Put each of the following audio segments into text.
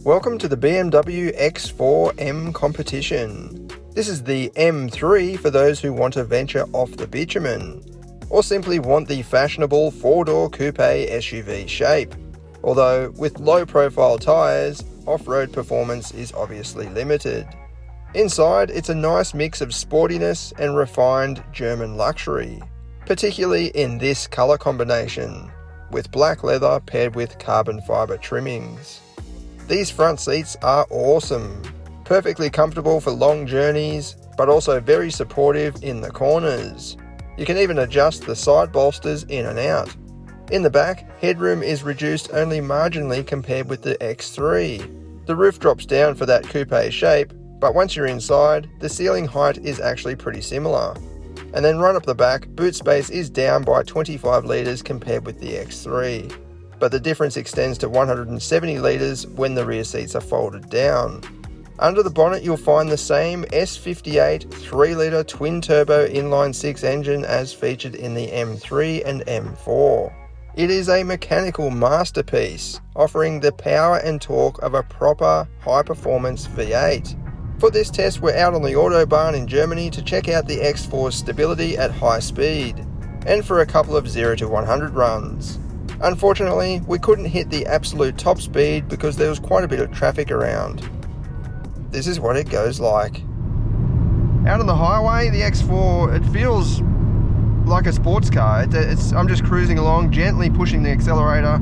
Welcome to the BMW X4 M Competition. This is the M3 for those who want to venture off the bitumen, or simply want the fashionable four-door coupe SUV shape. Although, with low-profile tyres, off-road performance is obviously limited. Inside, it's a nice mix of sportiness and refined German luxury, particularly in this colour combination, with black leather paired with carbon fibre trimmings. These front seats are awesome, perfectly comfortable for long journeys, but also very supportive in the corners. You can even adjust the side bolsters in and out. In the back, headroom is reduced only marginally compared with the X3. The roof drops down for that coupe shape, but once you're inside, the ceiling height is actually pretty similar. And then right up the back, boot space is down by 25 litres compared with the X3. But the difference extends to 170 litres when the rear seats are folded down. Under the bonnet you'll find the same S58 3-litre twin-turbo inline-6 engine as featured in the M3 and M4. It is a mechanical masterpiece, offering the power and torque of a proper high-performance V8. For this test we're out on the Autobahn in Germany to check out the X4's stability at high speed, and for a couple of 0 to 100 runs. Unfortunately, we couldn't hit the absolute top speed because there was quite a bit of traffic around. This is what it goes like. Out on the highway, the X4, it feels like a sports car. I'm just cruising along, gently pushing the accelerator,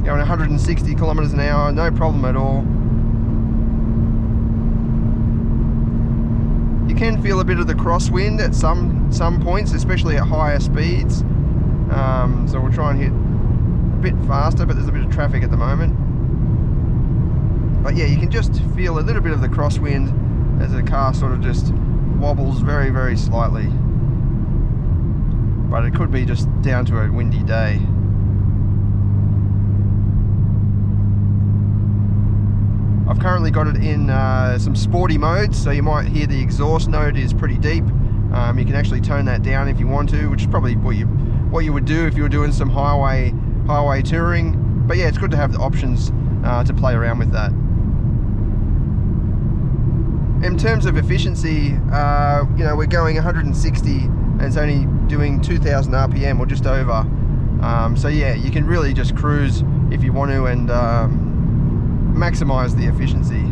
going 160 kilometers an hour, no problem at all. You can feel a bit of the crosswind at some points, especially at higher speeds. So we'll try and hit a bit faster, but there's a bit of traffic at the moment. But yeah, you can just feel a little bit of the crosswind as the car sort of just wobbles very, very slightly. But it could be just down to a windy day. I've currently got it in some sporty modes, so you might hear the exhaust note is pretty deep. You can actually tone that down if you want to, which is probably what you would do if you were doing some highway touring. But yeah, it's good to have the options to play around with that. In terms of efficiency, we're going 160 and it's only doing 2000 RPM or just over. So yeah, you can really just cruise if you want to and maximize the efficiency.